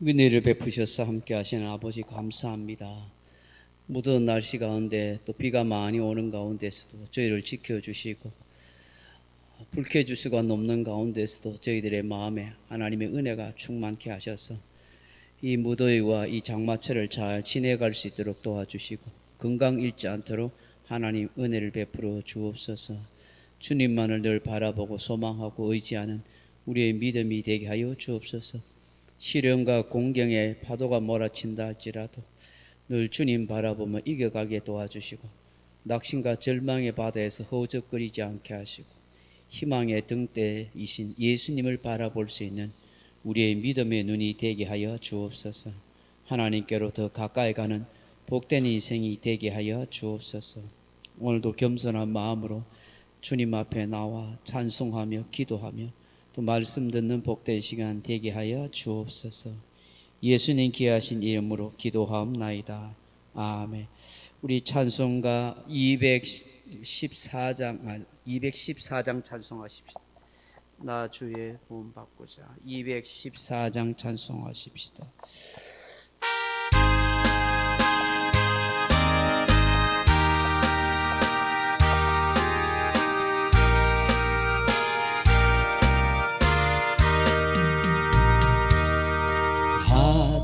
은혜를 베푸셔서 함께 하시는 아버지 감사합니다. 무더운 날씨 가운데 또 비가 많이 오는 가운데서도 저희를 지켜주시고 불 켜줄 수가 없는 가운데서도 저희들의 마음에 하나님의 은혜가 충만케 하셔서 이 무더위와 이 장마철을 잘 지내갈 수 있도록 도와주시고 건강 잃지 않도록 하나님 은혜를 베풀어 주옵소서. 주님만을 늘 바라보고 소망하고 의지하는 우리의 믿음이 되게 하여 주옵소서. 시련과 공경에 파도가 몰아친다 할지라도 늘 주님 바라보며 이겨가게 도와주시고 낙심과 절망의 바다에서 허우적거리지 않게 하시고 희망의 등대이신 예수님을 바라볼 수 있는 우리의 믿음의 눈이 되게 하여 주옵소서. 하나님께로 더 가까이 가는 복된 인생이 되게 하여 주옵소서. 오늘도 겸손한 마음으로 주님 앞에 나와 찬송하며 기도하며 또 말씀 듣는 복된 시간 되게 하여 주옵소서. 예수님 귀하신 이름으로 기도하옵나이다. 아멘. 우리 찬송가 214장 찬송하십시다. 나 주의 구원 받고자. 214장 찬송하십시다.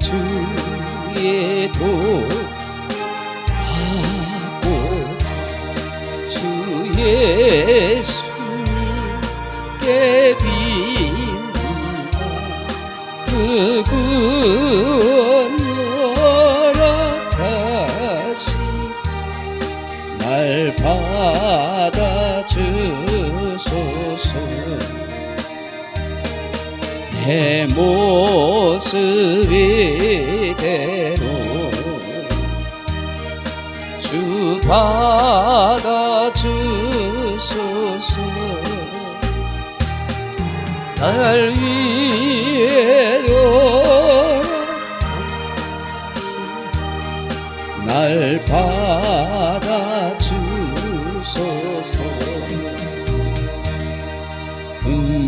주의 도하고자 주 예수님께 빕니다. 그 구원 허락하시사 날 받아주소서. 내 모습 이대로 주 받아주소서. 날 위해 날 받아주소서.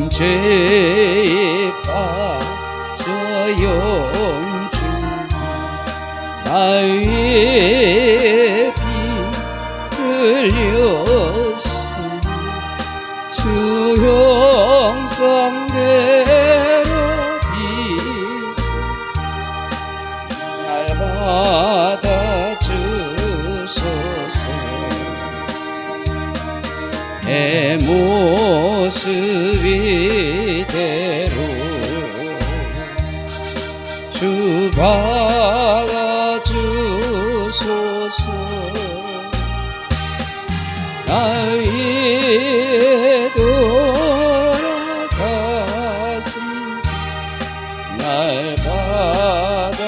금죄에 빠져 영주 나 위에 피 흘렸으니 주 형상대로 빚으사 날 받아주소서. 내 모습 이대로 주 받아주소서. 나 위에 돌아가신 날 받아주소서.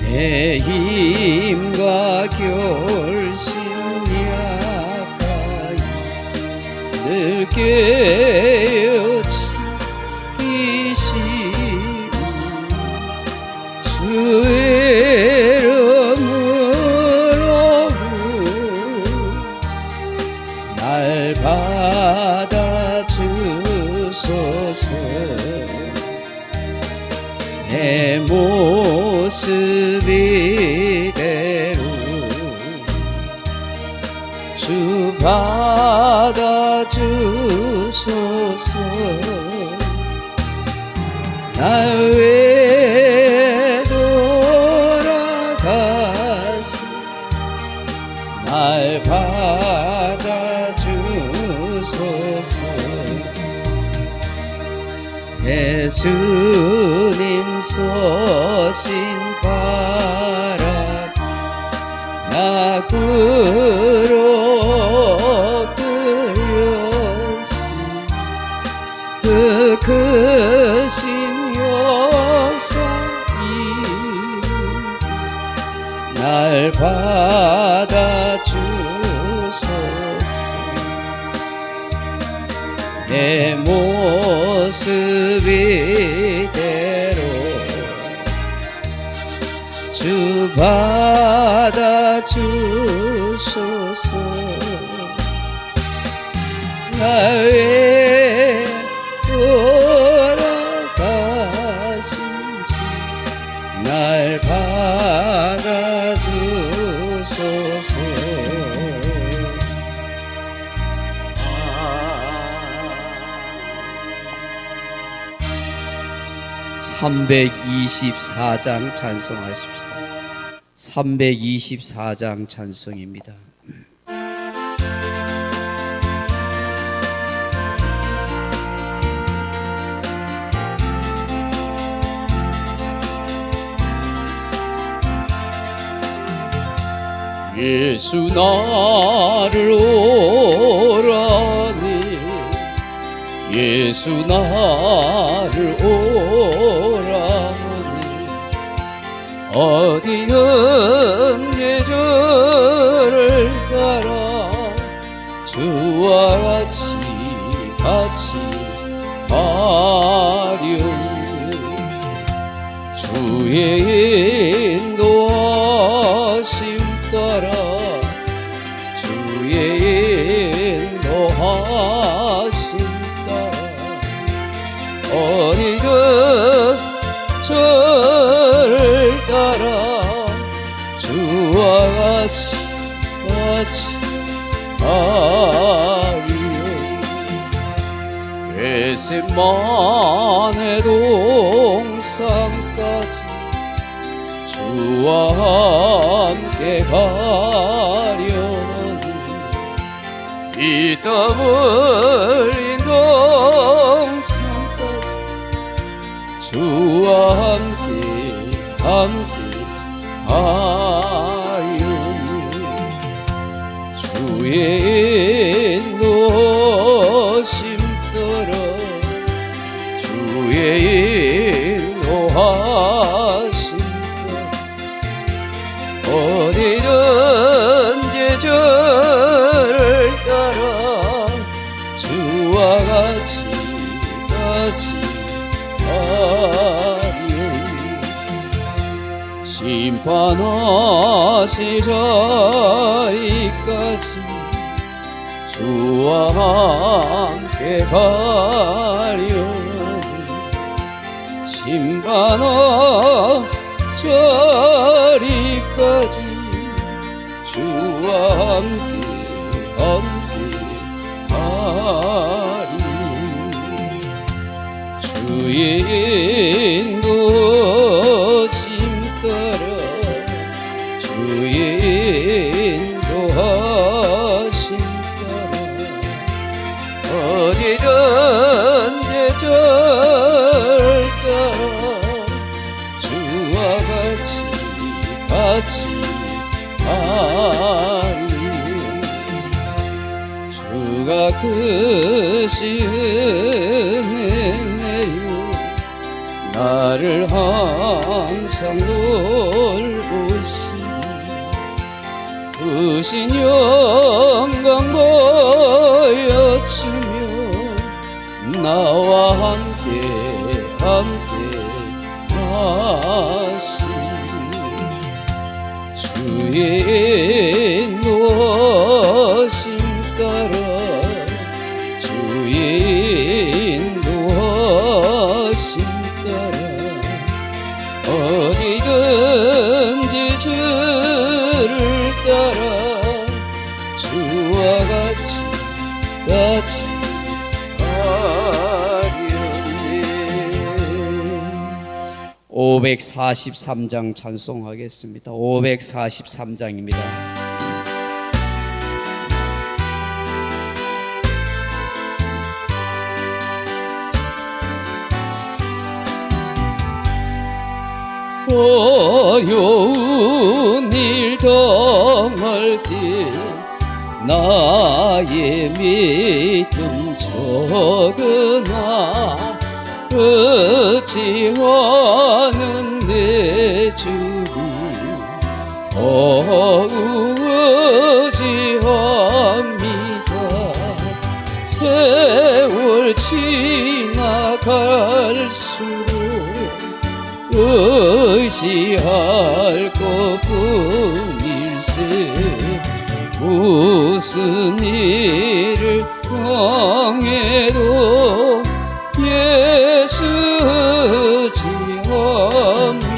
내 힘과 결심 약하이 늘 깨어지기시니 주의 이름으로 날 받아주소서. 내 모습 이대로 주 받아주소서. 날 위해 돌아가신 날 받아주소서. 예수님 서신 바람 나 구로 끌렸으니 그 크신 역사이 날 받아주소서. 내 모습 이대로 주 받아주소서. 날 위해 324장 찬송하십시다. 324장 찬송입니다. 예수 나를 오라니 예수 나를 오라니 어디든 계절을 따라 주와 같이 가려니 주의 인도하심 따라 주의 인도하심 따라 어디든 저를 따라 주와 같이 가리오니 겟세마네 동산까지 주와 함께 가려니 이 땀 흘린 동산까지 주와 함께 가려니 주의 인도하심 따라 주의 인도하심 어디든지 저를 따라 주와 같이 가리오니 심판하시자 이까지 주와 함께 가려니 심판하자 저리까지 주와 함께 가리니 주의 인도하심 따라 주의 인도하심 따라 어디든지 저를 따라 주와 같이 가리니 주가 크신 은혜 내려 나를 항상 돌보시니 크신 영광 보여주며 나와 함께 하시니 주의 인도하심 따라 주의 인도하심 따라 어디든지 주를 따라 주와 같이 가려니 543장 찬송하겠습니다. 543장입니다. 어려운 일 당할 때 나의 믿음 적으나 어찌하는 내 주를 의지합니다. 세월 지나갈수록 의지할 것뿐일세 무슨 일을 당해도 예수 지합니다.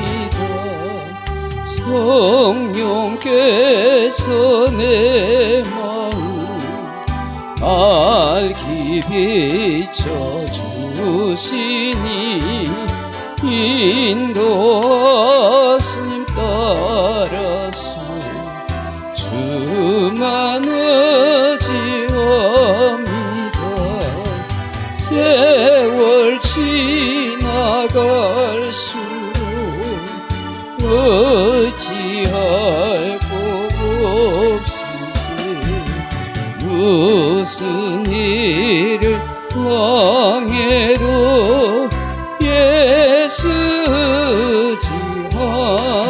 성령께서 내 마음 밝히 비춰주시니 인도하심 따라서 주만 의지합니다. 세월 지나갈수록 의지할 곳 없으세. 무슨 일을 당해도 예수 지합니다.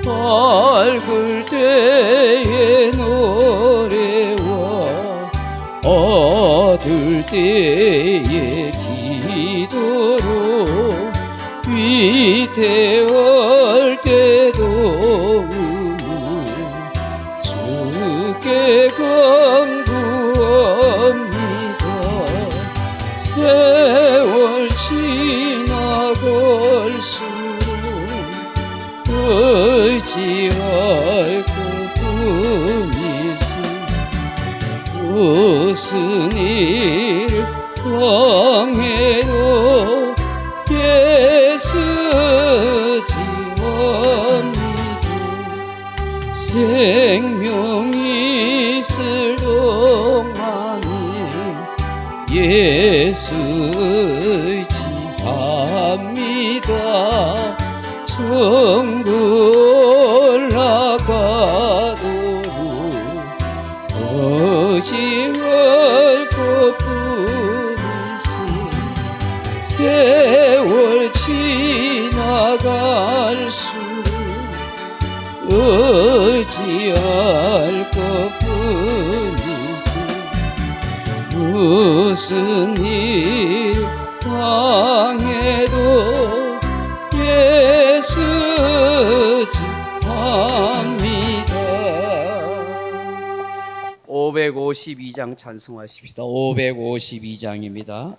밝을 때의 노래와 어두울 때의 기도로 위태할 때도 주께 간구합니다. 세월 지나갈수록 의지할 곳뿐이시. 무슨 일 당해도 예수 지합니다. 생명이 있을 동안에 예수 의지합니다. 천국 올라가도록 의지할 것뿐이시. 세월 지나갈수록 의지할 것뿐이시. 무슨 일 당해도 예수 지합니다. 552장 찬송하십시다. 552장입니다.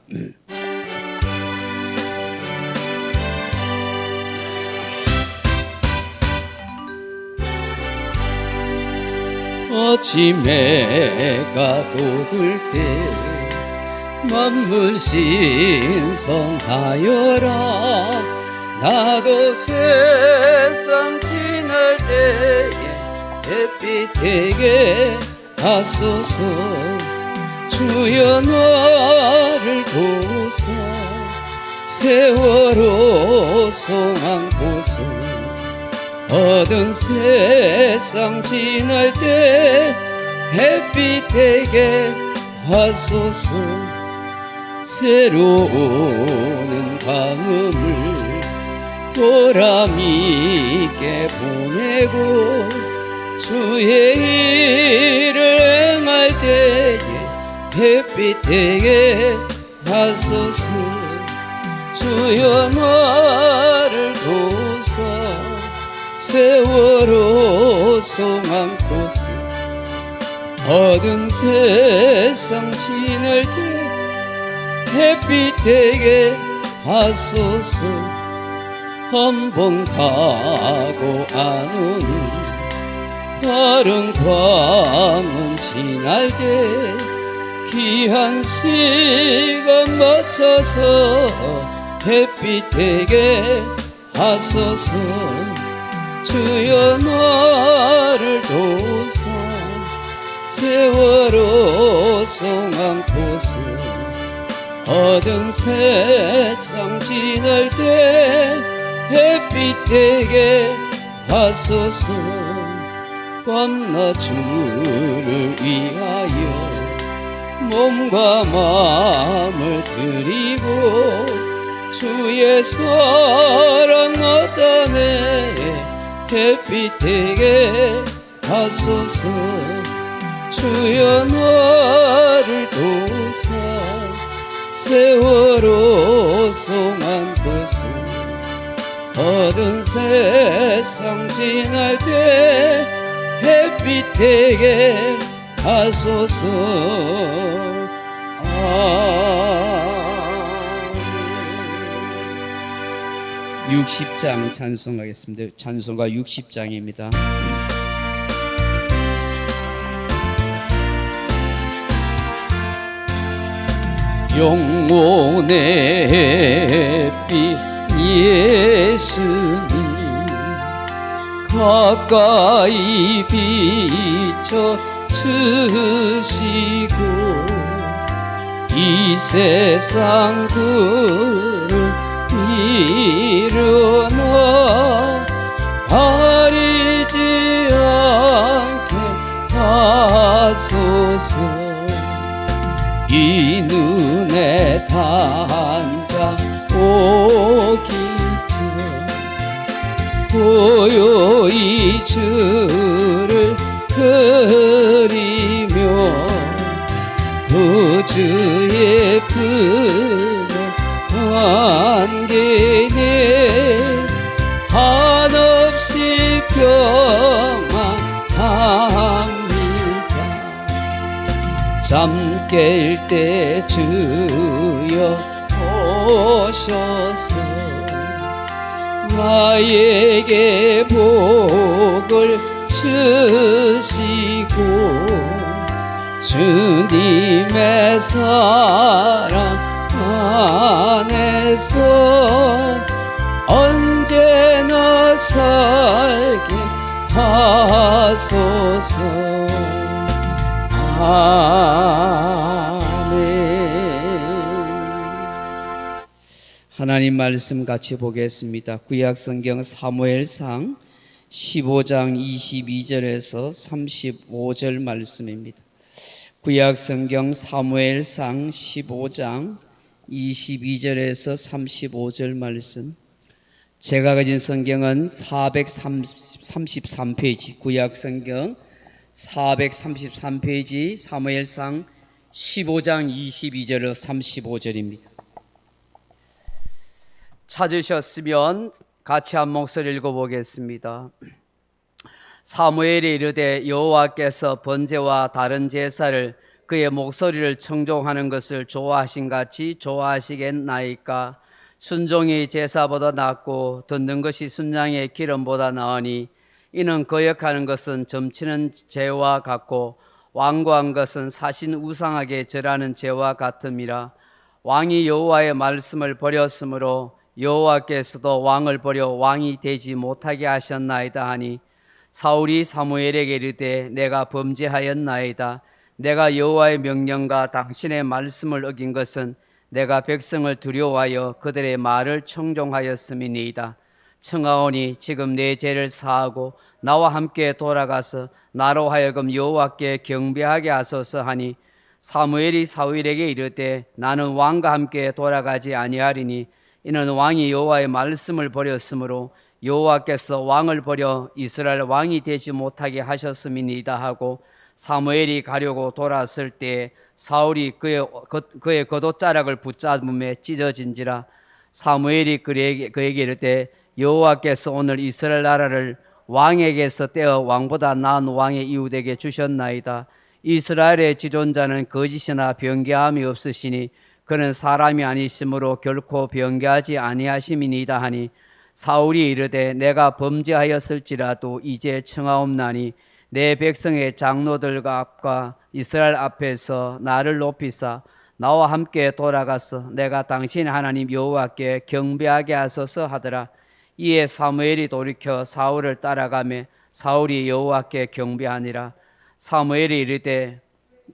아침해가 돋을 때 만물 신성하여라. 나도 세상 지날 때에 햇빛 되게 하소서. 주여 나를 도우사 세월호 송항고서. 어두운 세상 지날 때 햇빛 되게 하소서. 새로운 감음을 보람 있게 보내고 주의 일을 행할 때에 햇빛 되게 하소서. 주여 나를 도우사 세월호 송항고서. 어두운 세상 지날 때 햇빛 되게 하소서. 한번 가고 안 오는 다른 광은 지날 때 귀한 시간 맞춰서 햇빛 되게 하소서. 주여 나를 도우사 세월호 송항고서. 어두운 세상 지날 때 햇빛 되게 하소서. 밤낮 주를 위하여 몸과 마음을 드리고 주의 사랑 나타내 햇빛 되게 하소서. 주여 나를 도우사 세월호 송항고서. 어두운 세상 지날 때 햇빛 되게 하소서. 아멘. 60장 찬송하겠습니다. 찬송가 60장입니다. 영혼의 빛 예수님 가까이 비춰 주시고 이 세상 그를 일어나 가리지 않게 하소서. 이 눈에 단자 오기 전 고요히 주를 그리며 그 주의 품에 안기네 한없이 평안합니다. 잠 깰 때 주여 오셔서 나에게 복을 주시고 주님의 사랑 안에서 언제나 살게 하소서. 아멘. 하나님 말씀 같이 보겠습니다. 구약성경 사무엘상 15장 22절에서 35절 말씀입니다. 구약성경 사무엘상 15장 22절에서 35절 말씀. 제가 가진 성경은 433페이지, 구약성경 433페이지 사무엘상 15장 22절에서 35절입니다. 찾으셨으면 같이 한 목소리 읽어보겠습니다. 사무엘이 이르되 여호와께서 번제와 다른 제사를 그의 목소리를 청종하는 것을 좋아하신 같이 좋아하시겠나이까? 순종이 제사보다 낫고 듣는 것이 순양의 기름보다 나으니 이는 거역하는 것은 점치는 죄와 같고 완고한 것은 사신 우상하게 절하는 죄와 같음이라. 왕이 여호와의 말씀을 버렸으므로 여호와께서도 왕을 버려 왕이 되지 못하게 하셨나이다 하니 사울이 사무엘에게 이르되 내가 범죄하였나이다. 내가 여호와의 명령과 당신의 말씀을 어긴 것은 내가 백성을 두려워하여 그들의 말을 청종하였음이니이다. 청하오니 지금 내 죄를 사하고 나와 함께 돌아가서 나로 하여금 여호와께 경배하게 하소서 하니 사무엘이 사울에게 이르되 나는 왕과 함께 돌아가지 아니하리니 이는 왕이 여호와의 말씀을 버렸으므로 여호와께서 왕을 버려 이스라엘 왕이 되지 못하게 하셨음이니이다 하고 사무엘이 가려고 돌아설 때 사울이 그의 겉옷자락을 붙잡음에 찢어진지라. 사무엘이 그에게 이르되 여호와께서 오늘 이스라엘 나라를 왕에게서 떼어 왕보다 나은 왕의 이웃에게 주셨나이다. 이스라엘의 지존자는 거짓이나 변개함이 없으시니 그는 사람이 아니시므로 결코 변개하지 아니하심이니이다 하니 사울이 이르되 내가 범죄하였을지라도 이제 청하옵나니 내 백성의 장로들과 앞과 이스라엘 앞에서 나를 높이사 나와 함께 돌아가서 내가 당신 하나님 여호와께 경배하게 하소서 하더라. 이에 사무엘이 돌이켜 사울을 따라가며 사울이 여호와께 경배하니라. 사무엘이 이르되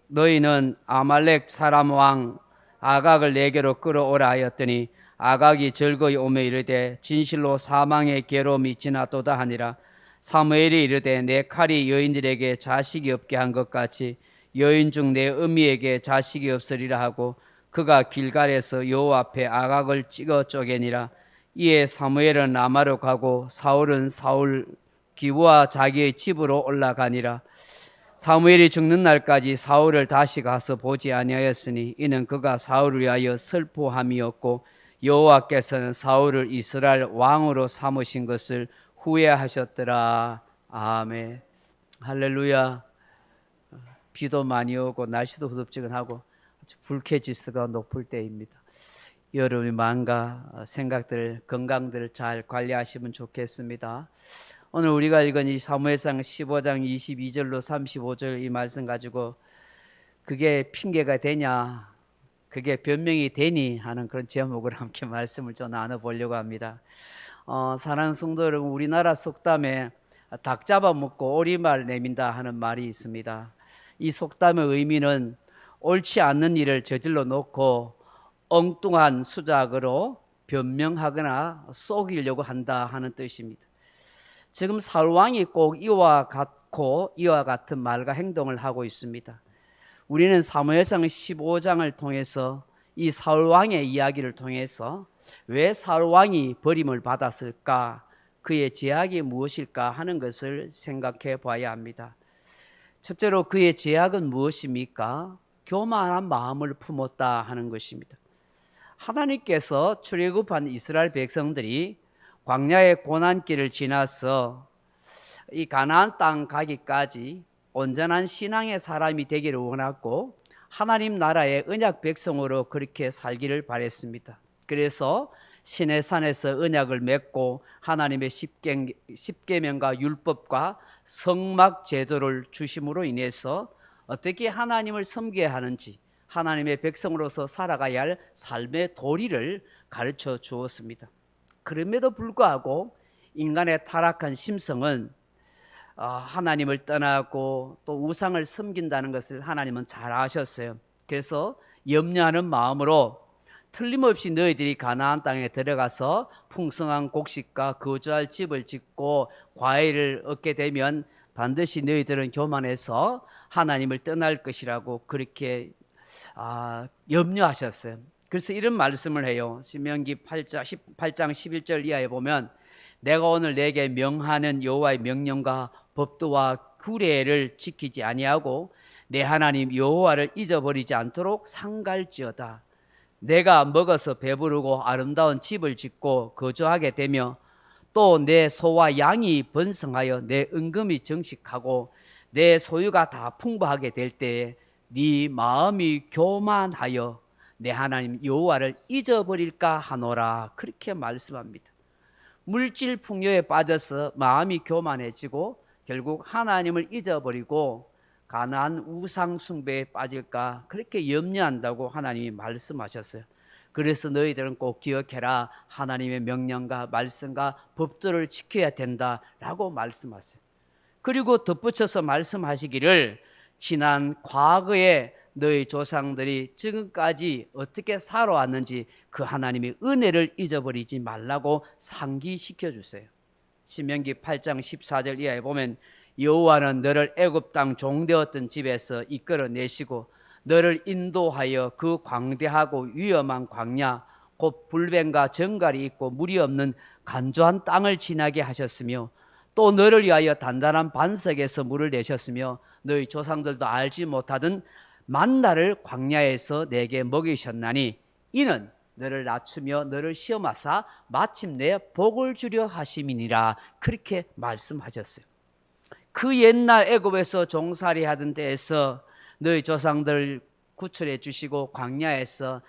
너희는 아말렉 사람 왕 아각을 내게로 끌어오라 하였더니 아각이 즐거이 오며 이르되 진실로 사망의 괴로움이 지났도다 하니라. 사무엘이 이르되 내 칼이 여인들에게 자식이 없게 한 것 같이 여인 중 내 어미에게 자식이 없으리라 하고 그가 길갈에서 여호와 앞에 아각을 찍어 쪼개니라. 이에 사무엘은 라마로 가고 사울은 사울 기부와 자기의 집으로 올라가니라. 사무엘이 죽는 날까지 사울을 다시 가서 보지 아니하였으니 이는 그가 사울을 위하여 슬퍼함이었고 여호와께서는 사울을 이스라엘 왕으로 삼으신 것을 후회하셨더라. 아멘. 할렐루야. 비도 많이 오고 날씨도 후덥지근하고 불쾌지수가 높을 때입니다. 여러분의 마음과 생각들, 건강들을 잘 관리하시면 좋겠습니다. 오늘 우리가 읽은 이 사무엘상 15장 22절로 35절 이 말씀 가지고 그게 핑계가 되냐? 그게 변명이 되니 하는 그런 제목으로 함께 말씀을 좀 나눠보려고 합니다. 사랑하는 성도 여러분, 우리나라 속담에 닭 잡아먹고 오리말 내민다 하는 말이 있습니다. 이 속담의 의미는 옳지 않는 일을 저질러 놓고 엉뚱한 수작으로 변명하거나 속이려고 한다 하는 뜻입니다. 지금 사울왕이 꼭 이와 같은 말과 행동을 하고 있습니다. 우리는 사무엘상 15장을 통해서 이 사울왕의 이야기를 통해서 왜 사울왕이 버림을 받았을까, 그의 제약이 무엇일까 하는 것을 생각해 봐야 합니다. 첫째로 그의 제약은 무엇입니까? 교만한 마음을 품었다 하는 것입니다. 하나님께서 출애굽한 이스라엘 백성들이 광야의 고난길을 지나서 이 가나안 땅 가기까지 온전한 신앙의 사람이 되기를 원했고 하나님 나라의 언약 백성으로 그렇게 살기를 바랬습니다. 그래서 시내산에서 언약을 맺고 하나님의 십계명과 율법과 성막 제도를 주심으로 인해서 어떻게 하나님을 섬겨야 하는지, 하나님의 백성으로서 살아가야 할 삶의 도리를 가르쳐 주었습니다. 그럼에도 불구하고 인간의 타락한 심성은 하나님을 떠나고 또 우상을 섬긴다는 것을 하나님은 잘 아셨어요. 그래서 염려하는 마음으로 틀림없이 너희들이 가나안 땅에 들어가서 풍성한 곡식과 거주할 집을 짓고 과일을 얻게 되면 반드시 너희들은 교만해서 하나님을 떠날 것이라고 그렇게 염려하셨어요. 그래서 이런 말씀을 해요. 신명기 8장 11절 이하에 보면 내가 오늘 내게 명하는 여호와의 명령과 법도와 규례를 지키지 아니하고 내 하나님 여호와를 잊어버리지 않도록 상갈지어다. 내가 먹어서 배부르고 아름다운 집을 짓고 거주하게 되며 또 내 소와 양이 번성하여 내 은금이 정식하고 내 소유가 다 풍부하게 될 때에 네 마음이 교만하여 내 하나님 여호와를 잊어버릴까 하노라. 그렇게 말씀합니다. 물질 풍요에 빠져서 마음이 교만해지고 결국 하나님을 잊어버리고 가나안 우상 숭배에 빠질까 그렇게 염려한다고 하나님이 말씀하셨어요. 그래서 너희들은 꼭 기억해라. 하나님의 명령과 말씀과 법도를 지켜야 된다라고 말씀하세요. 그리고 덧붙여서 말씀하시기를 지난 과거에 너희 조상들이 지금까지 어떻게 살아왔는지 그 하나님의 은혜를 잊어버리지 말라고 상기시켜 주세요. 신명기 8장 14절 이하에 보면 여호와는 너를 애굽 땅 종되었던 집에서 이끌어내시고 너를 인도하여 그 광대하고 위험한 광야 곧 불뱀과 정갈이 있고 물이 없는 간조한 땅을 지나게 하셨으며 또 너를 위하여 단단한 반석에서 물을 내셨으며 너희 조상들도 알지 못하던 만나를 광야에서 내게 먹이셨나니 이는 너를 낮추며 너를 시험하사 마침내 복을 주려 하심이니라. 그렇게 말씀하셨어요. 그 옛날 애굽에서 종살이 하던 데에서 너희 조상들 구출해 주시고 광야에서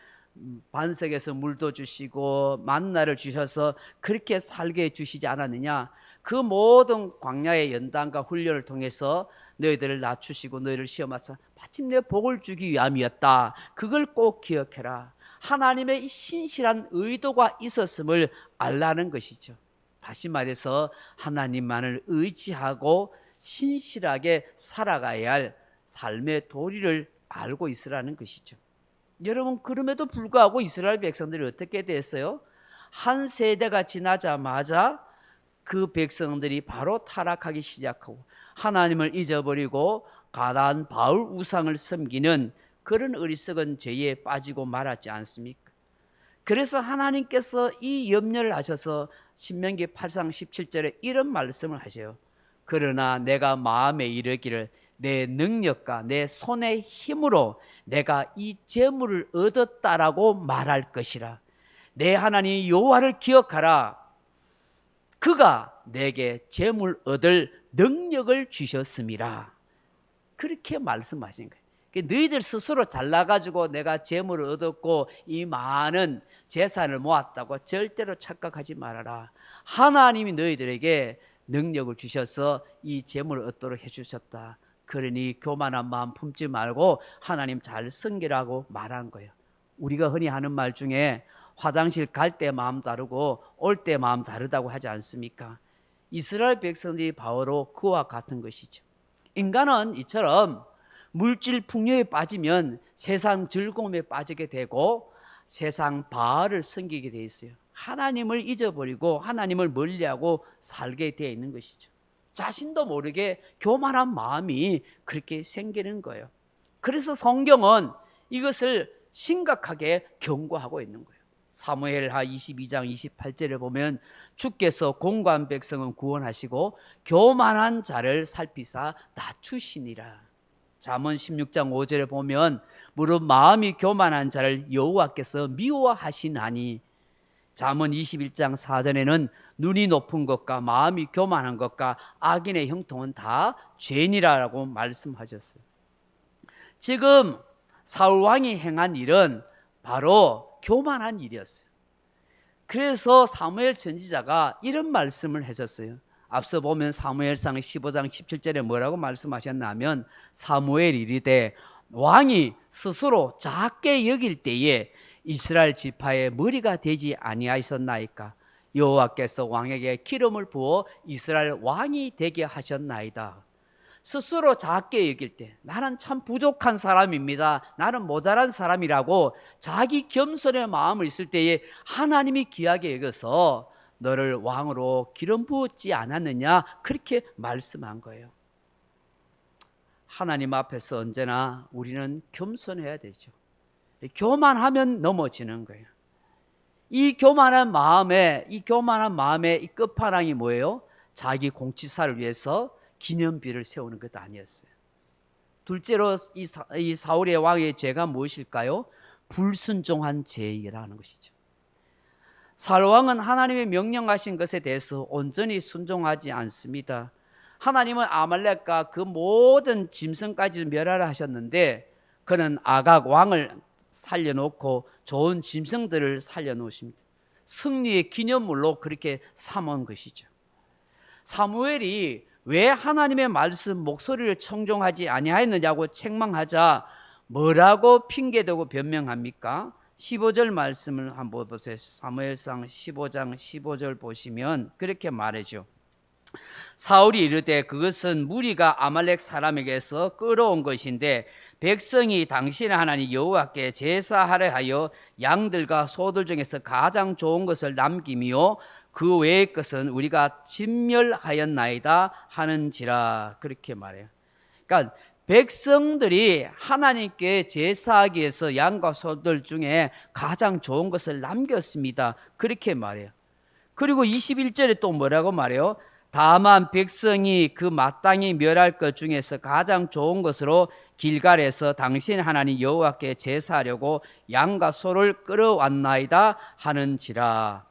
반석에서 물도 주시고 만나를 주셔서 그렇게 살게 해 주시지 않았느냐. 그 모든 광야의 연단과 훈련을 통해서 너희들을 낮추시고 너희를 시험하사 마침내 복을 주기 위함이었다. 그걸 꼭 기억해라. 하나님의 신실한 의도가 있었음을 알라는 것이죠. 다시 말해서 하나님만을 의지하고 신실하게 살아가야 할 삶의 도리를 알고 있으라는 것이죠. 여러분, 그럼에도 불구하고 이스라엘 백성들이 어떻게 됐어요? 한 세대가 지나자마자 그 백성들이 바로 타락하기 시작하고 하나님을 잊어버리고 가나안 바울 우상을 섬기는 그런 어리석은 죄에 빠지고 말았지 않습니까? 그래서 하나님께서 이 염려를 하셔서 신명기 8장 17절에 이런 말씀을 하세요. 그러나 내가 마음에 이르기를 내 능력과 내 손의 힘으로 내가 이 재물을 얻었다라고 말할 것이라. 내 하나님 여호와를 기억하라. 그가 내게 재물 얻을 능력을 주셨음이라. 그렇게 말씀하신 거예요. 너희들 스스로 잘나가지고 내가 재물을 얻었고 이 많은 재산을 모았다고 절대로 착각하지 말아라. 하나님이 너희들에게 능력을 주셔서 이 재물을 얻도록 해주셨다. 그러니 교만한 마음 품지 말고 하나님 잘 섬기라고 말한 거예요. 우리가 흔히 하는 말 중에 화장실 갈 때 마음 다르고 올 때 마음 다르다고 하지 않습니까? 이스라엘 백성들이 바로 그와 같은 것이죠. 인간은 이처럼 물질 풍요에 빠지면 세상 즐거움에 빠지게 되고 세상 바알을 섬기게 되어 있어요. 하나님을 잊어버리고 하나님을 멀리하고 살게 되어 있는 것이죠. 자신도 모르게 교만한 마음이 그렇게 생기는 거예요. 그래서 성경은 이것을 심각하게 경고하고 있는 거예요. 사무엘하 22장 28절에 보면 주께서 공고한 백성은 구원하시고 교만한 자를 살피사 낮추시니라. 잠언 16장 5절에 보면 무릇 마음이 교만한 자를 여호와께서 미워하시나니. 잠언 21장 4절에는 눈이 높은 것과 마음이 교만한 것과 악인의 형통은 다 죄니라라고 말씀하셨어요. 지금 사울 왕이 행한 일은 바로 교만한 일이었어요. 그래서 사무엘 선지자가 이런 말씀을 하셨어요. 앞서 보면 사무엘상 15장 17절에 뭐라고 말씀하셨냐면 사무엘이 이르되 왕이 스스로 작게 여길 때에 이스라엘 지파의 머리가 되지 아니하셨나이까. 여호와께서 왕에게 기름을 부어 이스라엘 왕이 되게 하셨나이다. 스스로 작게 여길 때 나는 참 부족한 사람입니다, 나는 모자란 사람이라고 자기 겸손의 마음을 있을 때에 하나님이 귀하게 여겨서 너를 왕으로 기름 부었지 않았느냐, 그렇게 말씀한 거예요. 하나님 앞에서 언제나 우리는 겸손해야 되죠. 교만하면 넘어지는 거예요. 이 교만한 마음의 이 끝판왕이 뭐예요? 자기 공치사를 위해서 기념비를 세우는 것 아니었어요. 둘째로 이 사울의 왕의 죄가 무엇일까요? 불순종한 죄라는 것이죠. 사울 왕은 하나님의 명령하신 것에 대해서 온전히 순종하지 않습니다. 하나님은 아말렉과 그 모든 짐승까지 멸하라 하셨는데 그는 아각 왕을 살려놓고 좋은 짐승들을 살려놓으십니다. 승리의 기념물로 그렇게 삼은 것이죠. 사무엘이 왜 하나님의 말씀 목소리를 청종하지 아니하였느냐고 책망하자 뭐라고 핑계대고 변명합니까? 15절 말씀을 한번 보세요. 사무엘상 15장 15절 보시면 그렇게 말하죠. 사울이 이르되 그것은 무리가 아말렉 사람에게서 끌어온 것인데 백성이 당신의 하나님 여호와께 제사하려 하여 양들과 소들 중에서 가장 좋은 것을 남기며 그 외의 것은 우리가 진멸하였나이다 하는지라, 그렇게 말해요. 그러니까 백성들이 하나님께 제사하기 위해서 양과 소들 중에 가장 좋은 것을 남겼습니다, 그렇게 말해요. 그리고 21절에 또 뭐라고 말해요? 다만 백성이 그 마땅히 멸할 것 중에서 가장 좋은 것으로 길갈에서 당신 하나님 여호와께 제사하려고 양과 소를 끌어왔나이다 하는지라.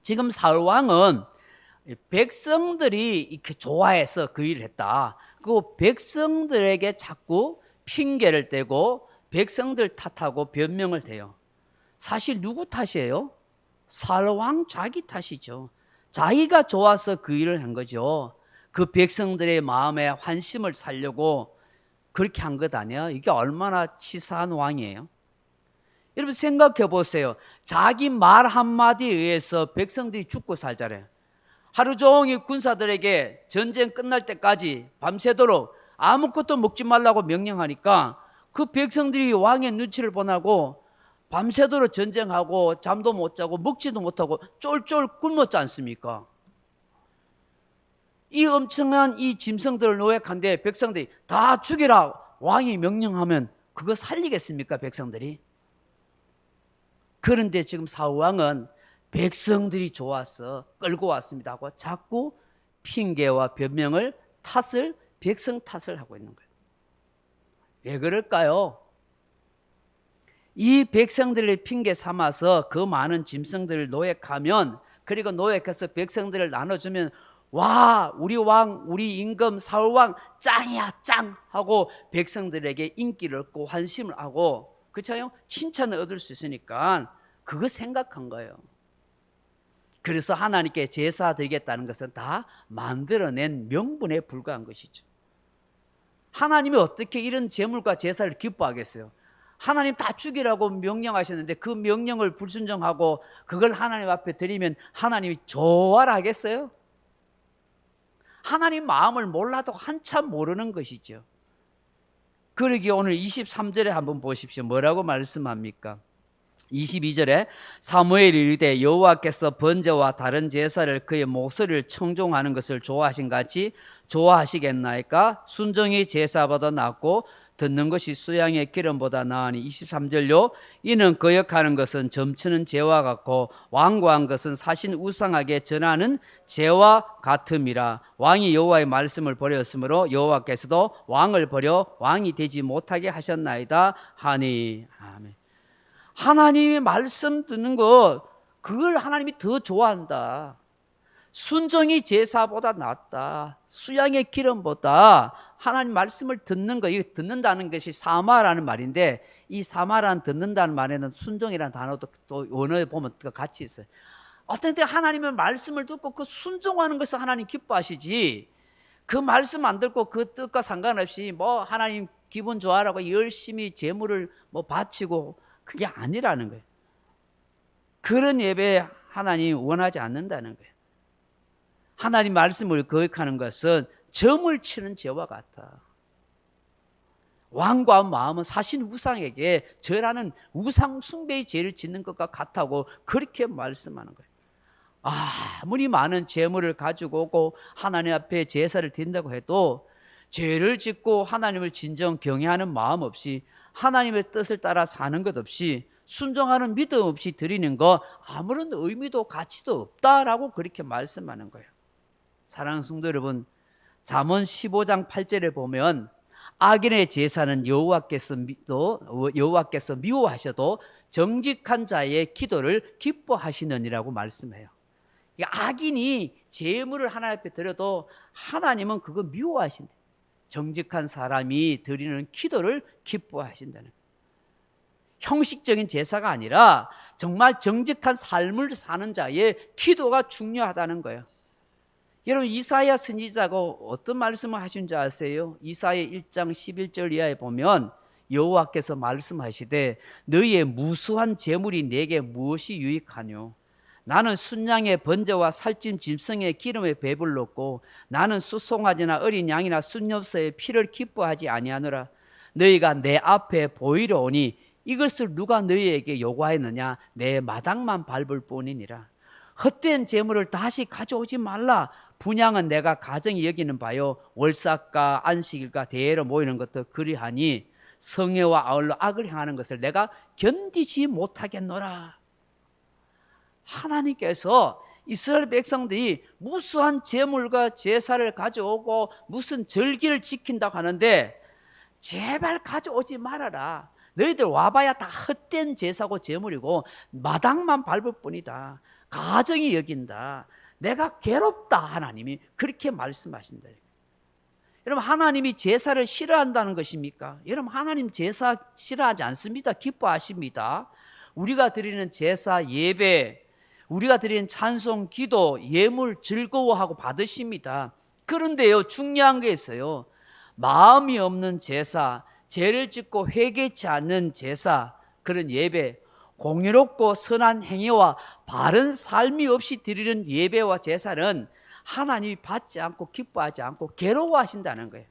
지금 사울 왕은 백성들이 이렇게 좋아해서 그 일을 했다. 그 백성들에게 자꾸 핑계를 대고 백성들 탓하고 변명을 대요. 사실 누구 탓이에요? 사울 왕 자기 탓이죠. 자기가 좋아서 그 일을 한 거죠. 그 백성들의 마음에 환심을 살려고 그렇게 한 것 아니야? 이게 얼마나 치사한 왕이에요. 여러분 생각해 보세요. 자기 말 한마디에 의해서 백성들이 죽고 살잖아요. 하루 종일 군사들에게 전쟁 끝날 때까지 밤새도록 아무것도 먹지 말라고 명령하니까 그 백성들이 왕의 눈치를 보나고 밤새도록 전쟁하고 잠도 못 자고 먹지도 못하고 쫄쫄 굶었지 않습니까? 이 엄청난 이 짐승들을 노획한데 백성들이 다 죽이라 왕이 명령하면 그거 살리겠습니까, 백성들이? 그런데 지금 사울 왕은 백성들이 좋아서 끌고 왔습니다 하고 자꾸 핑계와 변명을 탓을 백성 탓을 하고 있는 거예요. 왜 그럴까요? 이 백성들을 핑계 삼아서 그 많은 짐승들을 노획하면, 그리고 노획해서 백성들을 나눠주면 와 우리 왕 우리 임금 사울 왕 짱이야 짱 하고 백성들에게 인기를 얻고 환심을 하고 그렇잖아요. 칭찬을 얻을 수 있으니까 그거 생각한 거예요. 그래서 하나님께 제사 드리겠다는 것은 다 만들어낸 명분에 불과한 것이죠. 하나님이 어떻게 이런 제물과 제사를 기뻐하겠어요? 하나님 다 죽이라고 명령하셨는데 그 명령을 불순종하고 그걸 하나님 앞에 드리면 하나님이 좋아라 하겠어요? 하나님 마음을 몰라도 한참 모르는 것이죠. 그러기에 오늘 23절에 한번 보십시오. 뭐라고 말씀합니까? 22절에 사무엘이 이르되 여호와께서 번제와 다른 제사를 그의 목소리를 청종하는 것을 좋아하신 같이 좋아하시겠나이까? 순종이 제사보다 낫고 듣는 것이 수양의 기름보다 나으니 23절요. 이는 거역하는 것은 점치는 죄와 같고 완고한 것은 사신 우상하게 전하는 죄와 같음이라. 왕이 여호와의 말씀을 버렸으므로 여호와께서도 왕을 버려 왕이 되지 못하게 하셨나이다 하니. 아멘. 하나님의 말씀 듣는 것, 그걸 하나님이 더 좋아한다. 순종이 제사보다 낫다. 수양의 기름보다 하나님 말씀을 듣는 것, 이거 듣는다는 것이 사마라는 말인데, 이 사마라는 듣는다는 말에는 순종이라는 단어도 또 원어에 보면 같이 있어요. 어떤 때 하나님의 말씀을 듣고 그 순종하는 것을 하나님 기뻐하시지, 그 말씀 안 듣고 그 뜻과 상관없이 뭐 하나님 기분 좋아라고 열심히 제물을 뭐 바치고, 그게 아니라는 거예요. 그런 예배 하나님 원하지 않는다는 거예요. 하나님 말씀을 거역하는 것은 점을 치는 죄와 같아. 완고한 마음은 사신 우상에게 절하는 우상 숭배의 죄를 짓는 것과 같다고 그렇게 말씀하는 거예요. 아무리 많은 제물을 가지고 오고 하나님 앞에 제사를 드린다고 해도 죄를 짓고 하나님을 진정 경외하는 마음 없이 하나님의 뜻을 따라 사는 것 없이 순종하는 믿음 없이 드리는 거 아무런 의미도 가치도 없다라고 그렇게 말씀하는 거예요. 사랑하는 성도 여러분, 잠언 15장 8절에 보면 악인의 제사는 여호와께서 미워하셔도 정직한 자의 기도를 기뻐하시느니라고 말씀해요. 악인이 제물을 하나님 앞에 드려도 하나님은 그거 미워하신대. 정직한 사람이 드리는 기도를 기뻐하신다는 거예요. 형식적인 제사가 아니라 정말 정직한 삶을 사는 자의 기도가 중요하다는 거예요. 여러분, 이사야 선지자가 어떤 말씀을 하신 줄 아세요? 이사야 1장 11절 이하에 보면 여호와께서 말씀하시되 너희의 무수한 제물이 내게 무엇이 유익하뇨? 나는 순양의 번제와 살찜 짐승의 기름에 배불렀고 나는 수송아지나 어린 양이나 순엽새의 피를 기뻐하지 아니하노라. 너희가 내 앞에 보이러 오니 이것을 누가 너희에게 요구하였느냐? 내 마당만 밟을 뿐이니라. 헛된 재물을 다시 가져오지 말라. 분향은 내가 가정이 여기는 바요 월삭과 안식일과 대회로 모이는 것도 그리하니 성회와 아울러 악을 행하는 것을 내가 견디지 못하겠노라. 하나님께서 이스라엘 백성들이 무수한 제물과 제사를 가져오고 무슨 절기를 지킨다고 하는데 제발 가져오지 말아라. 너희들 와봐야 다 헛된 제사고 제물이고 마당만 밟을 뿐이다. 가정이 여긴다. 내가 괴롭다. 하나님이 그렇게 말씀하신다. 여러분, 하나님이 제사를 싫어한다는 것입니까? 여러분, 하나님 제사 싫어하지 않습니다. 기뻐하십니다. 우리가 드리는 제사, 예배, 우리가 드리는 찬송, 기도, 예물 즐거워하고 받으십니다. 그런데요, 중요한 게 있어요. 마음이 없는 제사, 죄를 짓고 회개치 않는 제사, 그런 예배, 공의롭고 선한 행위와 바른 삶이 없이 드리는 예배와 제사는 하나님이 받지 않고 기뻐하지 않고 괴로워하신다는 거예요.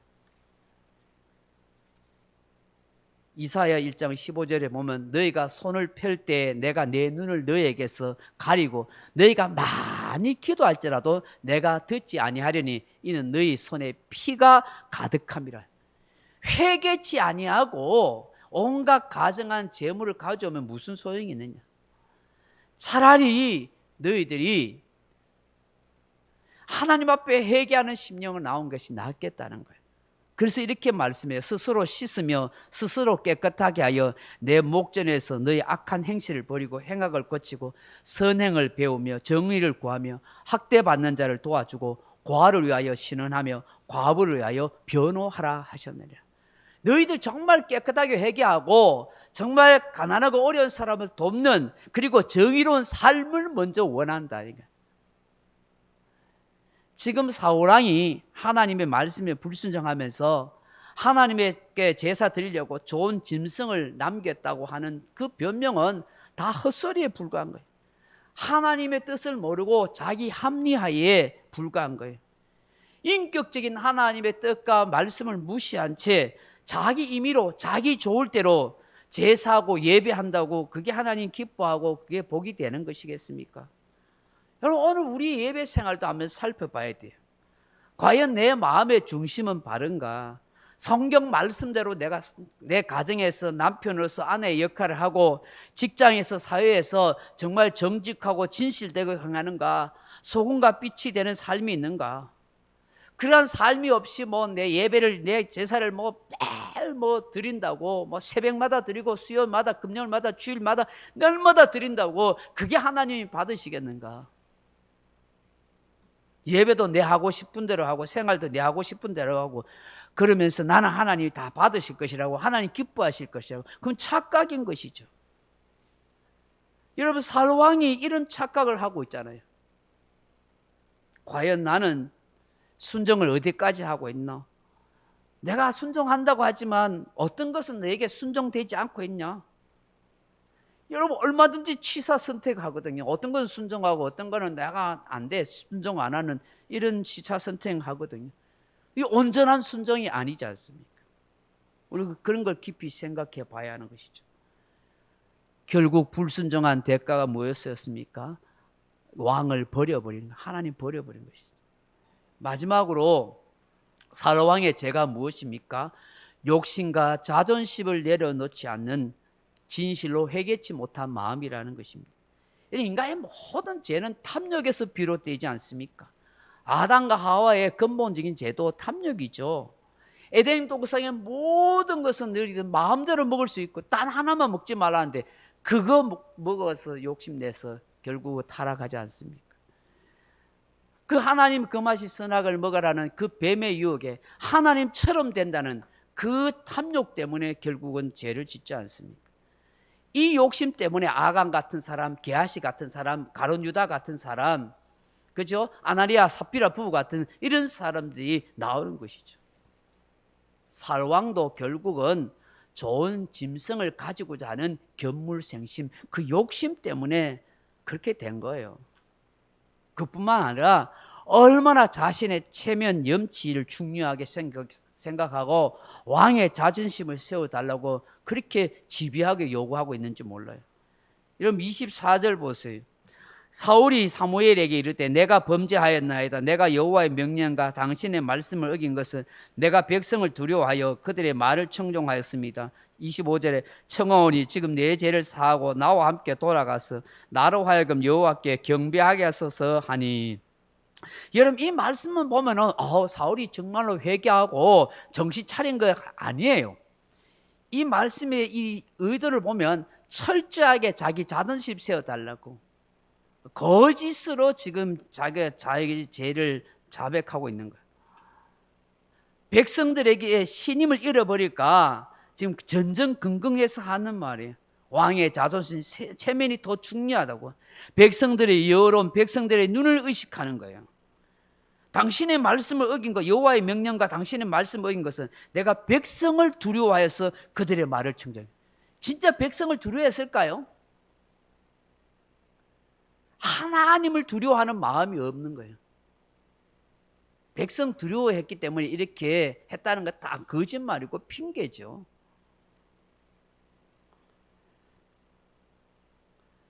이사야 1장 15절에 보면 너희가 손을 펼 때 내가 내 눈을 너희에게서 가리고 너희가 많이 기도할지라도 내가 듣지 아니하려니 이는 너희 손에 피가 가득함이라. 회개치 아니하고 온갖 가증한 재물을 가져오면 무슨 소용이 있느냐? 차라리 너희들이 하나님 앞에 회개하는 심령을 나온 것이 낫겠다는 거예요. 그래서 이렇게 말씀해요. 스스로 씻으며 스스로 깨끗하게 하여 내 목전에서 너희 악한 행실을 버리고 행악을 고치고 선행을 배우며 정의를 구하며 학대받는 자를 도와주고 고아를 위하여 신원하며 과부를 위하여 변호하라 하셨느니라. 너희들 정말 깨끗하게 회개하고 정말 가난하고 어려운 사람을 돕는, 그리고 정의로운 삶을 먼저 원한다. 지금 사울왕이 하나님의 말씀에 불순종하면서 하나님께 제사 드리려고 좋은 짐승을 남겼다고 하는 그 변명은 다 헛소리에 불과한 거예요. 하나님의 뜻을 모르고 자기 합리화에 불과한 거예요. 인격적인 하나님의 뜻과 말씀을 무시한 채 자기 임의로 자기 좋을 대로 제사하고 예배한다고 그게 하나님 기뻐하고 그게 복이 되는 것이겠습니까? 여러분, 오늘 우리 예배 생활도 한번 살펴봐야 돼요. 과연 내 마음의 중심은 바른가? 성경 말씀대로 내가 내 가정에서 남편으로서 아내의 역할을 하고 직장에서 사회에서 정말 정직하고 진실되고 행하는가? 소금과 빛이 되는 삶이 있는가? 그러한 삶이 없이 뭐 내 예배를 내 제사를 매일 드린다고 새벽마다 드리고 수요일마다 금요일마다 주일마다 날마다 드린다고 그게 하나님이 받으시겠는가? 예배도 내 하고 싶은 대로 하고 생활도 내 하고 싶은 대로 하고 그러면서 나는 하나님이 다 받으실 것이라고 하나님 기뻐하실 것이라고 그럼 착각인 것이죠. 여러분, 살왕이 이런 착각을 하고 있잖아요. 과연 나는 순종을 어디까지 하고 있나? 내가 순종한다고 하지만 어떤 것은 내게 순종되지 않고 있냐? 여러분, 얼마든지 취사 선택하거든요. 어떤 건 순종하고 어떤 거는 내가 안 돼, 순종 안 하는 이런 취사 선택하거든요. 이 온전한 순종이 아니지 않습니까? 우리가 그런 걸 깊이 생각해 봐야 하는 것이죠. 결국 불순종한 대가가 뭐였습니까? 왕을 버려버린, 하나님 버려버린 것이죠. 마지막으로 사로왕의 죄가 무엇입니까? 욕심과 자존심을 내려놓지 않는 진실로 회개치 못한 마음이라는 것입니다. 인간의 모든 죄는 탐욕에서 비롯되지 않습니까? 아담과 하와의 근본적인 죄도 탐욕이죠. 에덴 동산의 모든 것은 너희들 마음대로 먹을 수 있고 단 하나만 먹지 말라는데 그거 먹어서 욕심내서 결국 타락하지 않습니까? 그 하나님 그 맛이 선악을 먹으라는 그 뱀의 유혹에 하나님처럼 된다는 그 탐욕 때문에 결국은 죄를 짓지 않습니까? 이 욕심 때문에 아간 같은 사람, 게하시 같은 사람, 가룟 유다 같은 사람, 그죠? 아나니아 삽비라 부부 같은 이런 사람들이 나오는 것이죠. 살왕도 결국은 좋은 짐승을 가지고자 하는 견물생심, 그 욕심 때문에 그렇게 된 거예요. 그뿐만 아니라 얼마나 자신의 체면, 염치를 중요하게 생각하고 왕의 자존심을 세워달라고 그렇게 집요하게 요구하고 있는지 몰라요. 여러분 24절 보세요. 사울이 사무엘에게 이르되 내가 범죄하였나이다. 내가 여호와의 명령과 당신의 말씀을 어긴 것은 내가 백성을 두려워하여 그들의 말을 청종하였습니다. 25절에 청하오니 지금 내 죄를 사하고 나와 함께 돌아가서 나로 하여금 여호와께 경배하게 하소서 하니. 여러분 이 말씀만 보면은 사울이 정말로 회개하고 정신 차린 거 아니에요. 이 말씀의 이 의도를 보면 철저하게 자기 자존심 세워달라고 거짓으로 지금 자기 죄를 자백하고 있는 거예요. 백성들에게 신임을 잃어버릴까 지금 전전긍긍해서 하는 말이에요. 왕의 자존심, 체면이 더 중요하다고. 백성들의 여론, 백성들의 눈을 의식하는 거예요. 당신의 말씀을 어긴 것, 여호와의 명령과 당신의 말씀을 어긴 것은 내가 백성을 두려워하여서 그들의 말을 청정해. 진짜 백성을 두려워했을까요? 하나님을 두려워하는 마음이 없는 거예요. 백성 두려워했기 때문에 이렇게 했다는 것 다 거짓말이고 핑계죠.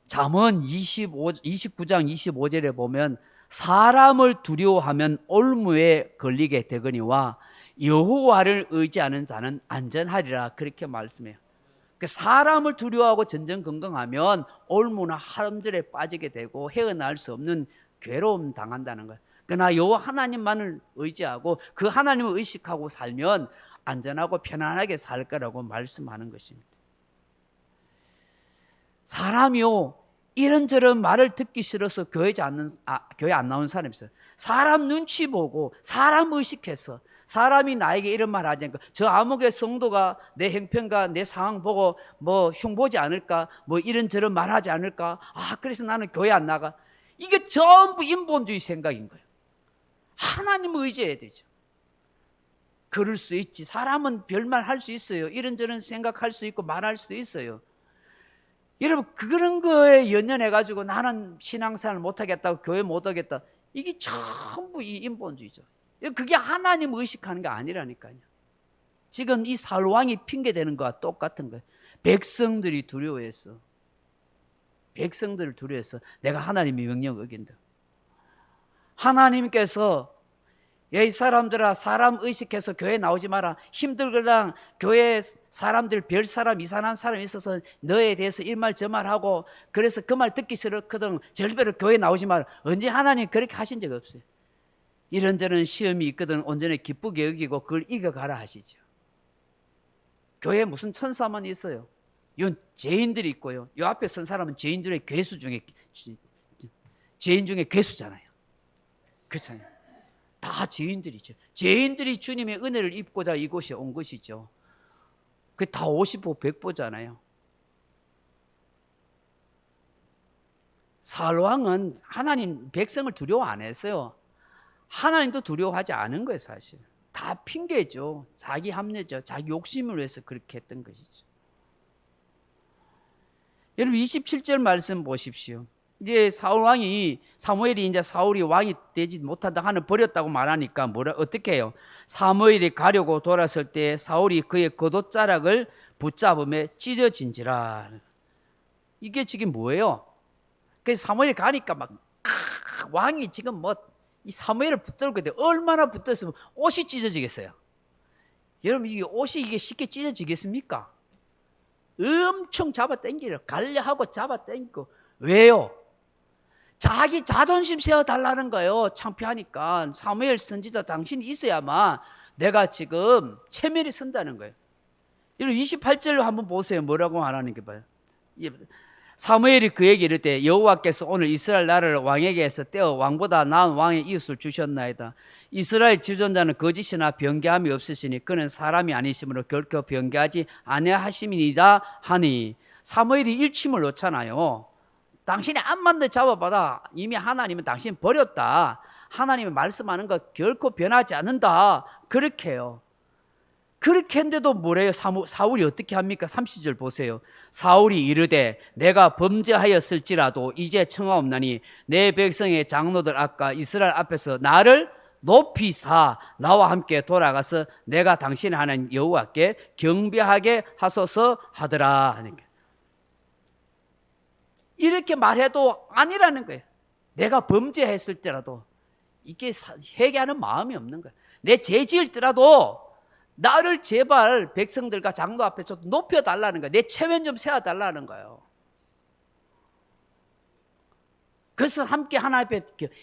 잠언 29장 25절에 보면 사람을 두려워하면 올무에 걸리게 되거니와 여호와를 의지하는 자는 안전하리라 그렇게 말씀해요. 사람을 두려워하고 전전긍긍하면 올무나 하름절에 빠지게 되고 헤어날 수 없는 괴로움 당한다는 거예요. 그러나 여호와 하나님만을 의지하고 그 하나님을 의식하고 살면 안전하고 편안하게 살 거라고 말씀하는 것입니다. 사람이요 이런저런 말을 듣기 싫어서 교회 안 나오는 사람이 있어요. 사람 눈치 보고 사람 의식해서 사람이 나에게 이런 말 하지 않을까, 저 암흑의 성도가 내 형편과 내 상황 보고 흉보지 않을까, 이런저런 말 하지 않을까, 그래서 나는 교회 안 나가. 이게 전부 인본주의 생각인 거예요. 하나님을 의지해야 되죠. 그럴 수 있지. 사람은 별말 할 수 있어요. 이런저런 생각할 수 있고 말할 수도 있어요. 여러분, 그런 거에 연연해가지고 나는 신앙생활 못하겠다고 교회 못하겠다. 이게 전부 이 인본주의죠. 그게 하나님 의식하는 게 아니라니까요. 지금 이 사울왕이 핑계대는 거와 똑같은 거예요. 백성들이 두려워했어. 백성들을 두려워해서 내가 하나님의 명령을 어긴다. 하나님께서 야, 이 사람들아, 사람 의식해서 교회 나오지 마라. 힘들거든. 교회 사람들 별 사람 이상한 사람이 있어서 너에 대해서 일말 저말하고 그래서 그 말 듣기 싫거든. 절대로 교회 나오지 마라. 언제 하나님 그렇게 하신 적 없어요. 이런저런 시험이 있거든. 온전히 기쁘게 여기고 그걸 이겨가라 하시죠. 교회에 무슨 천사만 있어요. 이건 죄인들이 있고요. 이 앞에 선 사람은 죄인들의 괴수 중에 죄인 중에 괴수잖아요. 그렇잖아요. 다 죄인들이죠. 죄인들이 주님의 은혜를 입고자 이곳에 온 것이죠. 그게 다 50보 100보잖아요. 사울왕은 하나님 백성을 두려워 안 했어요. 하나님도 두려워하지 않은 거예요, 사실. 다 핑계죠. 자기 합리죠. 자기 욕심을 위해서 그렇게 했던 것이죠. 여러분 27절 말씀 보십시오. 이제 사무엘이 이제 사울이 왕이 되지 못한다 하는 버렸다고 말하니까 어떻게 해요? 사무엘이 가려고 돌았을 때 사울이 그의 겉옷자락을 붙잡음에 찢어진지라. 이게 지금 뭐예요? 그래서 사무엘이 가니까 막 왕이 지금 뭐 이 사무엘을 붙들고 있는데 얼마나 붙었으면 옷이 찢어지겠어요? 여러분 이게 옷이 이게 쉽게 찢어지겠습니까? 엄청 잡아당기려 갈려하고 잡아당기고. 왜요? 자기 자존심 세워달라는 거예요. 창피하니까. 사무엘 선지자 당신이 있어야만 내가 지금 체면이 선다는 거예요. 여러분 28절 한번 보세요. 뭐라고 하라는 게 봐요. 사무엘이 그에게 이르되 여호와께서 오늘 이스라엘 나라를 왕에게서 떼어 왕보다 나은 왕의 이웃을 주셨나이다. 이스라엘 지존자는 거짓이나 변개함이 없으시니 그는 사람이 아니시므로 결코 변개하지 아니하심이니이다 하니. 사무엘이 일침을 놓잖아요. 당신이 암만 더 잡아봐라. 이미 하나님은 당신 버렸다. 하나님이 말씀하는 거 결코 변하지 않는다. 그렇게 해요. 그렇게 했는데도 뭐래요? 사울이 어떻게 합니까? 30절 보세요. 사울이 이르되 내가 범죄하였을지라도 이제 청하옵나니 내 백성의 장로들 아까 이스라엘 앞에서 나를 높이사 나와 함께 돌아가서 내가 당신의 하나님 여호와께 경배하게 하소서 하더라 하니까. 이렇게 말해도 아니라는 거예요. 내가 범죄했을지라도 이게 회개하는 마음이 없는 거예요. 내 죄 지을지라도 나를 제발 백성들과 장로 앞에 좀 높여달라는 거예요. 내 체면 좀 세워달라는 거예요. 그래서 함께 하나님 앞에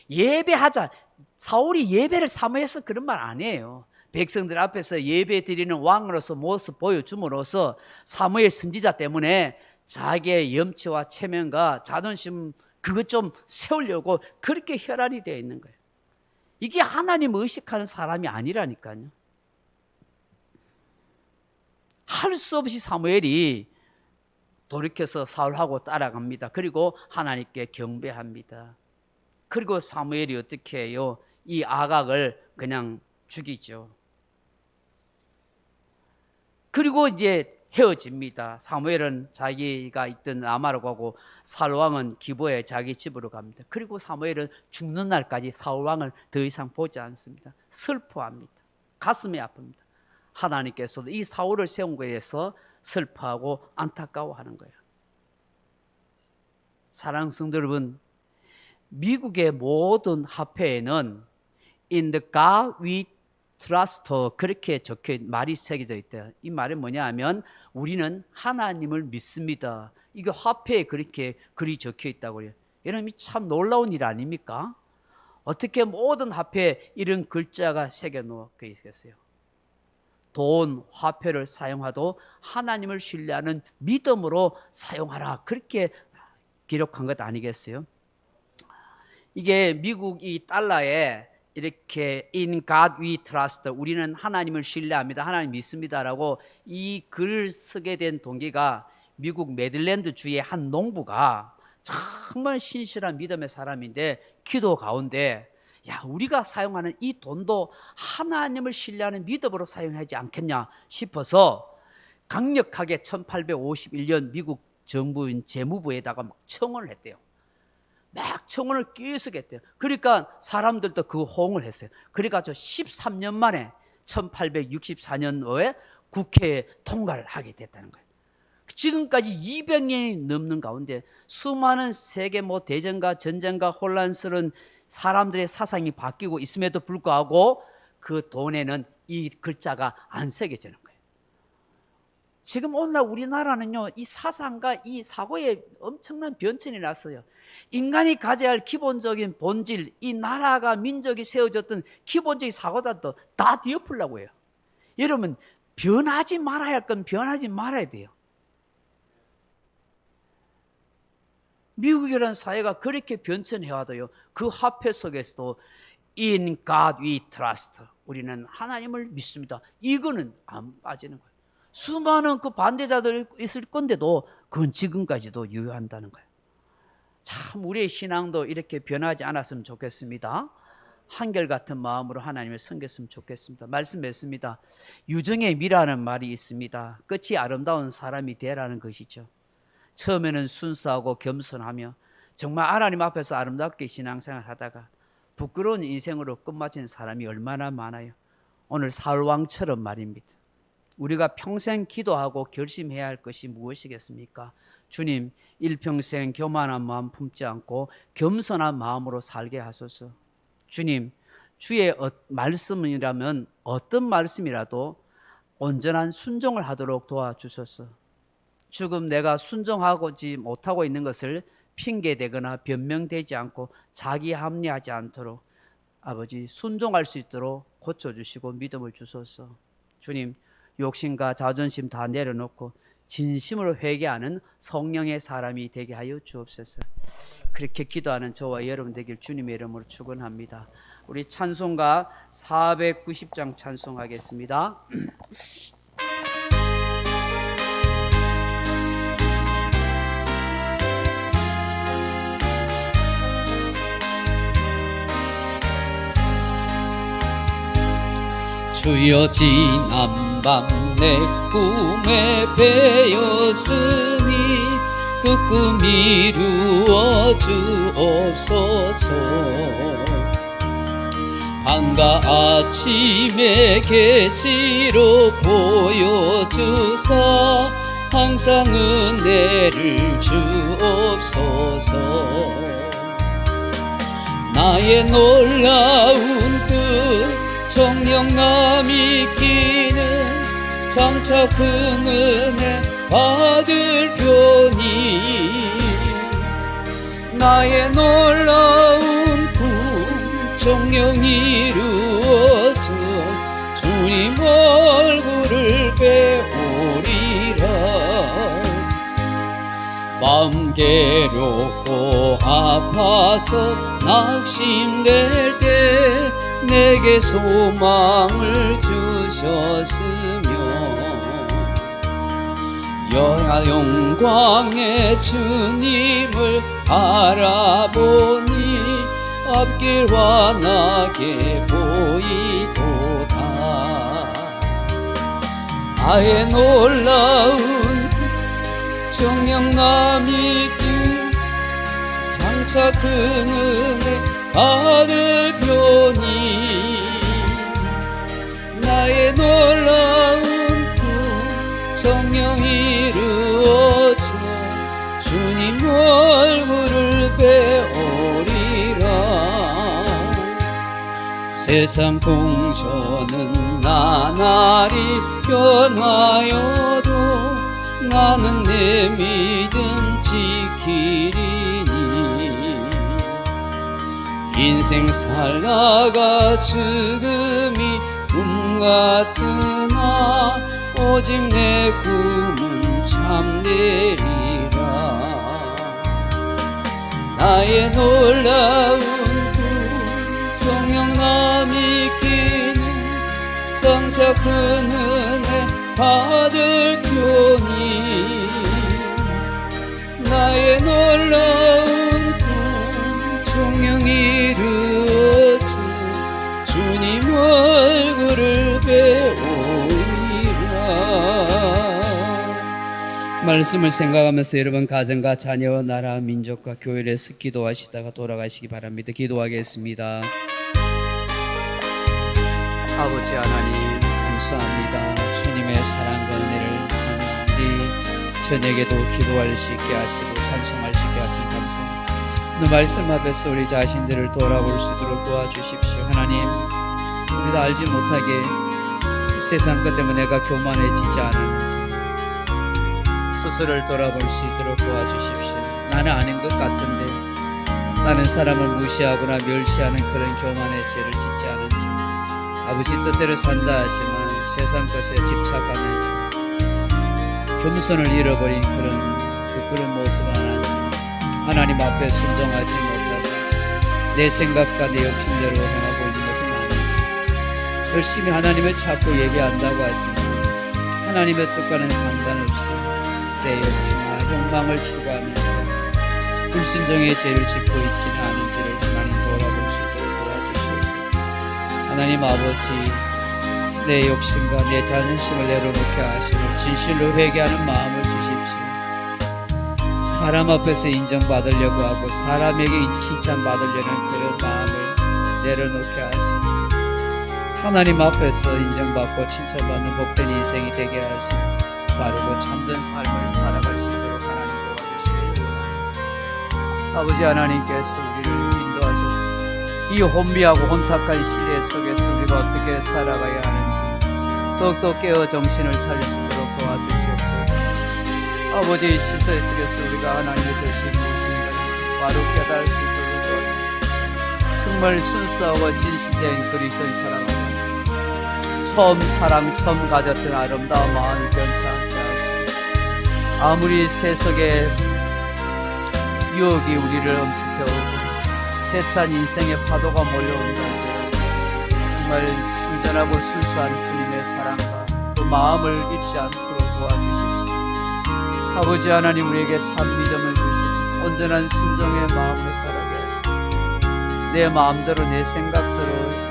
예배하자. 사울이 예배를 사모해서 그런 말 아니에요. 백성들 앞에서 예배 드리는 왕으로서 모습 보여줌으로써 사무엘 선지자 때문에 자기의 염치와 체면과 자존심 그것 좀 세우려고 그렇게 혈안이 되어 있는 거예요. 이게 하나님 의식하는 사람이 아니라니까요. 할 수 없이 사무엘이 돌이켜서 사울하고 따라갑니다. 그리고 하나님께 경배합니다. 그리고 사무엘이 어떻게 해요? 이 아각을 그냥 죽이죠. 그리고 이제 헤어집니다. 사무엘은 자기가 있던 라마로 가고 사울왕은 기브에 자기 집으로 갑니다. 그리고 사무엘은 죽는 날까지 사울왕을 더 이상 보지 않습니다. 슬퍼합니다. 가슴이 아픕니다. 하나님께서도 이 사울을 세운 것에 대해서 슬퍼하고 안타까워하는 거예요. 사랑하는 성도 여러분, 미국의 모든 화폐에는 In the God we trust 그렇게 적혀 말이 새겨져 있대요. 이 말이 뭐냐 하면 우리는 하나님을 믿습니다. 이게 화폐에 그렇게 글이 적혀 있다고 해요. 여러분 참 놀라운 일 아닙니까? 어떻게 모든 화폐에 이런 글자가 새겨 놓여 있겠어요? 돈, 화폐를 사용하도 하나님을 신뢰하는 믿음으로 사용하라. 그렇게 기록한 것 아니겠어요? 이게 미국 이 달러에 이렇게 In God we trust 우리는 하나님을 신뢰합니다. 하나님 믿습니다라고 이 글을 쓰게 된 동기가 미국 메릴랜드 주의 한 농부가 정말 신실한 믿음의 사람인데 기도 가운데 야, 우리가 사용하는 이 돈도 하나님을 신뢰하는 믿음으로 사용하지 않겠냐 싶어서 강력하게 1851년 미국 정부인 재무부에다가 막 청원을 했대요. 막 청원을 계속 했대요. 그러니까 사람들도 그 호응을 했어요. 그러니까 13년 만에 1864년도에 국회에 통과를 하게 됐다는 거예요. 지금까지 200년이 넘는 가운데 수많은 세계 대전과 전쟁과 혼란스러운 사람들의 사상이 바뀌고 있음에도 불구하고 그 돈에는 이 글자가 안 새겨지는 거예요. 지금 오늘날 우리나라는요, 이 사상과 이 사고에 엄청난 변천이 났어요. 인간이 가져야 할 기본적인 본질, 이 나라가 민족이 세워졌던 기본적인 사고들도 다 뒤엎으려고 해요. 여러분, 변하지 말아야 할 건 변하지 말아야 돼요. 미국이라는 사회가 그렇게 변천해와도요, 그 화폐 속에서도 In God we trust, 우리는 하나님을 믿습니다, 이거는 안 빠지는 거예요. 수많은 그 반대자들 있을 건데도 그건 지금까지도 유효한다는 거예요. 참 우리의 신앙도 이렇게 변하지 않았으면 좋겠습니다. 한결같은 마음으로 하나님을 섬겼으면 좋겠습니다. 말씀 맺습니다. 유정의 미라는 말이 있습니다. 끝이 아름다운 사람이 되라는 것이죠. 처음에는 순수하고 겸손하며 정말 하나님 앞에서 아름답게 신앙생활 하다가 부끄러운 인생으로 끝마치는 사람이 얼마나 많아요. 오늘 사울왕처럼 말입니다. 우리가 평생 기도하고 결심해야 할 것이 무엇이겠습니까? 주님, 일평생 교만한 마음 품지 않고 겸손한 마음으로 살게 하소서. 주님, 주의 말씀이라면 어떤 말씀이라도 온전한 순종을 하도록 도와주소서. 지금 내가 순종하지 못하고 있는 것을 핑계대거나 변명되지 않고 자기 합리하지 않도록 아버지 순종할 수 있도록 고쳐주시고 믿음을 주소서. 주님, 욕심과 자존심 다 내려놓고 진심으로 회개하는 성령의 사람이 되게 하여 주옵소서. 그렇게 기도하는 저와 여러분 되길 주님의 이름으로 축원합니다. 우리 찬송가 490장 찬송하겠습니다. 주여 지난밤 내 꿈에 배었으니 그 꿈 이루어 주옵소서. 밤과 아침에 계시로 보여주사 항상 은혜를 주옵소서. 나의 놀라운 뜻 정령남 있기는 장차 큰 은혜 받을 편이 나의 놀라운 꿈 정령 이루어져 주님 얼굴을 배우리라. 마음 괴롭고 아파서 낙심될 때 내게 소망을 주셨으며 영광의 주님을 알아보니 앞길 환하게 보이도다. 나의 놀라운 정령남 있길 장차 큰 은혜 받을 편이 나의 놀라운 꿈 정령 이루어져 주님 얼굴을 배우리라. 세상 풍조는 나날이 변하여도 나는 내 믿음 지키리니 인생 살다가 죽음이 꿈 같으나 오직 내 꿈은 참되리라. 나의 놀라운 꿈 정령남 있기는 장차 큰 은혜 받을 편이 나의 놀라운 꿈 정령 이루어져 말씀을 생각하면서 여러분 가정과 자녀, 나라, 민족과 교회를 위해서 기도하시다가 돌아가시기 바랍니다. 기도하겠습니다. 아버지 하나님, 감사합니다. 주님의 사랑과 은혜를 우리 저녁에도 기도할 수 있게 하시고 찬송할 수 있게 하시니 감사합니다. 오늘 말씀 앞에서 우리 자신들을 돌아볼 수 있도록 도와주십시오. 하나님, 우리도 알지 못하게 세상 것 때문에 내가 교만해지지 않았는지 스스로를 돌아볼 수 있도록 도와주십시오. 나는 아닌 것 같은데 나는 사람을 무시하거나 멸시하는 그런 교만의 죄를 짓지 않은지, 아버지 뜻대로 산다 하지만 세상 것에 집착하면서 겸손을 잃어버린 그런 모습 하나인지, 하나님 앞에 순종하지 못하고 내 생각과 내 욕심대로 행하고 있는 것은 아닌지, 열심히 하나님을 찾고 예배한다고 하지만 하나님의 뜻과는 상관없이 내 욕심과 욕망을 추구하면서 불순종의 죄를 짓고 있지는 않은지를 하나님 돌아볼 수 있도록 도와주시옵소서. 하나님 아버지, 내 욕심과 내 자존심을 내려놓게 하시고 진실로 회개하는 마음을 주십시오. 사람 앞에서 인정받으려고 하고 사람에게 칭찬받으려는 그런 마음을 내려놓게 하시고 하나님 앞에서 인정받고 칭찬받는 복된 인생이 되게 하시고 바르고 참된 삶을 살아갈 수 있도록 하나님 도와주시기 원합니다. 아버지 하나님께서 우리를 인도하셔서 이 혼미하고 혼탁한 시대 속에서 우리가 어떻게 살아가야 하는지 더욱더 깨어 정신을 차릴 수 있도록 도와주시옵소서. 아버지, 이 시대 속에서 우리가 하나님의 뜻이 무엇인가를 바로 깨달을 수 있도록 도와주시옵소서. 정말 순수하고 진실된 그리스도인 살아가는 처음 사랑, 처음 가졌던 아름다운 마음이 변치 않게 하시고, 아무리 세속의 유혹이 우리를 엄습해오고 세찬 인생의 파도가 몰려온다 할지라도 정말 순전하고 순수한 주님의 사랑과 그 마음을 잃지 않도록 도와주십시오. 아버지 하나님, 우리에게 참 믿음을 주시고 온전한 순종의 마음으로 살아가게 하시고 내 마음대로 내 생각대로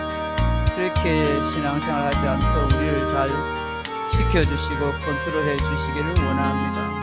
그렇게 신앙생활 하지 않도록 우리를 잘 지켜주시고 컨트롤해 주시기를 원합니다.